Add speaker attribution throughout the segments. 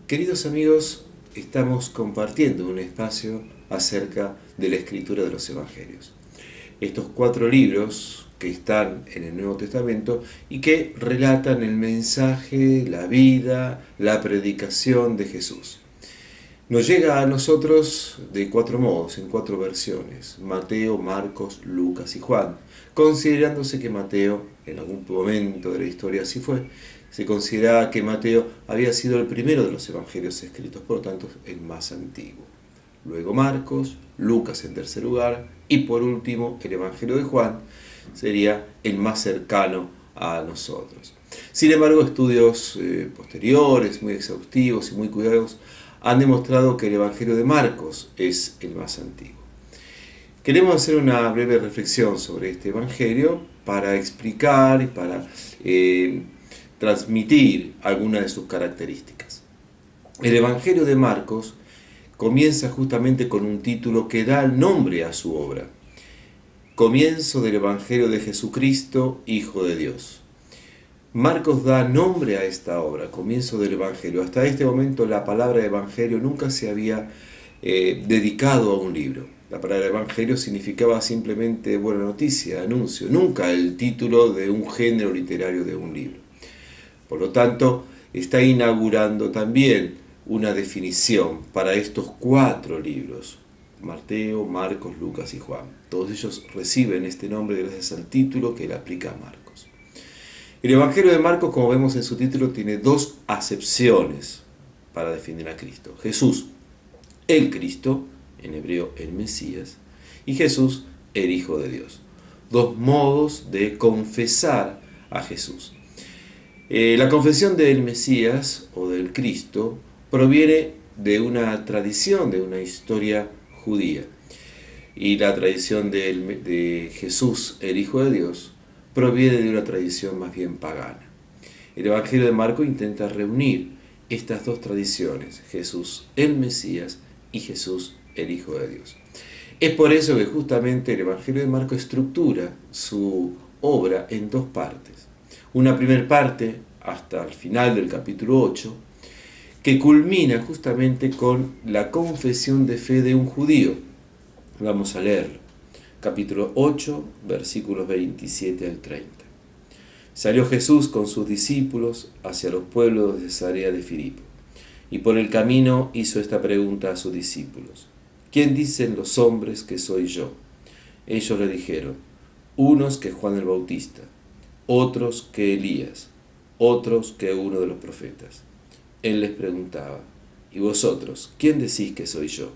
Speaker 1: Queridos amigos, estamos compartiendo un espacio acerca de la escritura de los Evangelios. Estos 4 libros que están en el Nuevo Testamento y que relatan el mensaje, la vida, la predicación de Jesús. Nos llega a nosotros de 4 modos, en 4 versiones: Mateo, Marcos, Lucas y Juan, considerándose que Mateo, en algún momento de la historia así fue, se consideraba que Mateo había sido el primero de los evangelios escritos, por lo tanto el más antiguo. Luego Marcos, Lucas en tercer lugar y por último el Evangelio de Juan sería el más cercano a nosotros. Sin embargo, estudios posteriores, muy exhaustivos y muy cuidadosos, han demostrado que el Evangelio de Marcos es el más antiguo. Queremos hacer una breve reflexión sobre este Evangelio para explicar y para transmitir algunas de sus características. El Evangelio de Marcos comienza justamente con un título que da el nombre a su obra: Comienzo del Evangelio de Jesucristo, Hijo de Dios. Marcos da nombre a esta obra, comienzo del Evangelio. Hasta este momento la palabra Evangelio nunca se había dedicado a un libro. La palabra Evangelio significaba simplemente buena noticia, anuncio, nunca el título de un género literario de un libro. Por lo tanto, está inaugurando también una definición para estos 4 libros: Mateo, Marcos, Lucas y Juan. Todos ellos reciben este nombre gracias al título que le aplica a Marcos. El Evangelio de Marcos, como vemos en su título, tiene 2 acepciones para definir a Cristo: Jesús, el Cristo, en hebreo el Mesías, y Jesús, el Hijo de Dios. 2 modos de confesar a Jesús. La confesión del Mesías o del Cristo proviene de una tradición, de una historia judía. Y la tradición de Jesús, el Hijo de Dios, proviene de una tradición más bien pagana. El Evangelio de Marcos intenta reunir estas 2 tradiciones: Jesús, el Mesías, y Jesús, el Hijo de Dios. Es por eso que justamente el Evangelio de Marcos estructura su obra en 2 partes. Una primera parte, hasta el final del capítulo 8, que culmina justamente con la confesión de fe de un judío. Vamos a leerlo. Capítulo 8, versículos 27 al 30. Salió Jesús con sus discípulos hacia los pueblos de Cesarea de Filipo, y por el camino hizo esta pregunta a sus discípulos: ¿Quién dicen los hombres que soy yo? Ellos le dijeron: unos que Juan el Bautista, otros que Elías, otros que uno de los profetas. Él les preguntaba: ¿y vosotros, quién decís que soy yo?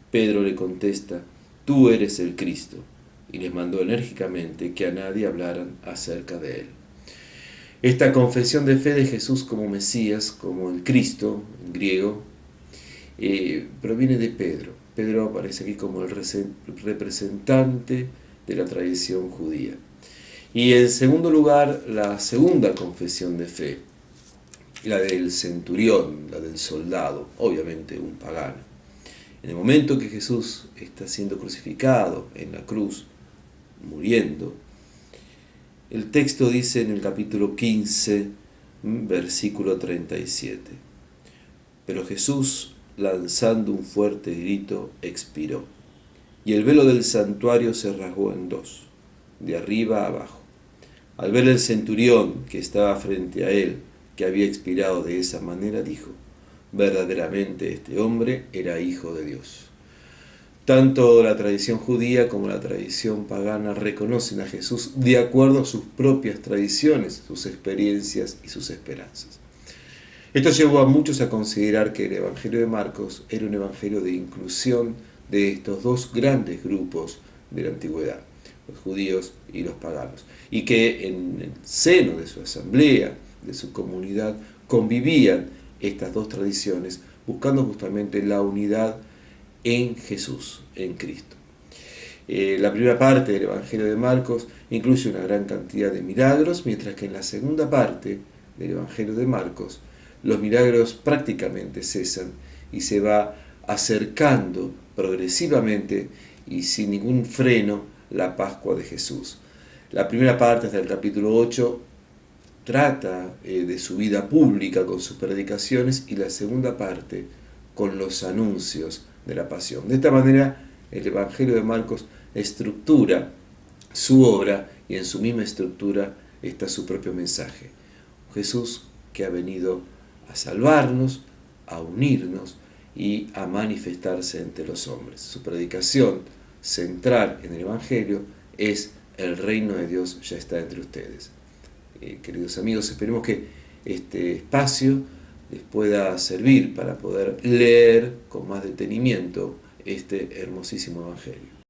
Speaker 1: Pedro le contesta: tú eres el Cristo. Y les mandó enérgicamente que a nadie hablaran acerca de él. Esta confesión de fe de Jesús como Mesías, como el Cristo en griego, proviene de Pedro. Pedro aparece aquí como el representante de la tradición judía. Y en segundo lugar, la segunda confesión de fe, la del centurión, la del soldado, obviamente un pagano. En el momento que Jesús está siendo crucificado en la cruz, muriendo, el texto dice en el capítulo 15, versículo 37: pero Jesús, lanzando un fuerte grito, expiró, y el velo del santuario se rasgó en 2, de arriba a abajo. Al ver el centurión que estaba frente a él, que había expirado de esa manera, dijo: verdaderamente este hombre era hijo de Dios. Tanto la tradición judía como la tradición pagana reconocen a Jesús de acuerdo a sus propias tradiciones, sus experiencias y sus esperanzas. Esto llevó a muchos a considerar que el Evangelio de Marcos era un evangelio de inclusión de estos 2 grandes grupos de la antigüedad, los judíos y los paganos, y que en el seno de su asamblea, de su comunidad, convivían estas 2 tradiciones, buscando justamente la unidad en Jesús, en Cristo. La primera parte del Evangelio de Marcos incluye una gran cantidad de milagros, mientras que en la segunda parte del Evangelio de Marcos los milagros prácticamente cesan y se va acercando progresivamente y sin ningún freno la Pascua de Jesús. La primera parte, hasta el capítulo 8, trata de su vida pública con sus predicaciones, y la segunda parte con los anuncios de la pasión. De esta manera, el Evangelio de Marcos estructura su obra, y en su misma estructura está su propio mensaje. Jesús que ha venido a salvarnos, a unirnos y a manifestarse entre los hombres. Su predicación central en el Evangelio es: el reino de Dios ya está entre ustedes. Queridos amigos, esperemos que este espacio les pueda servir para poder leer con más detenimiento este hermosísimo Evangelio.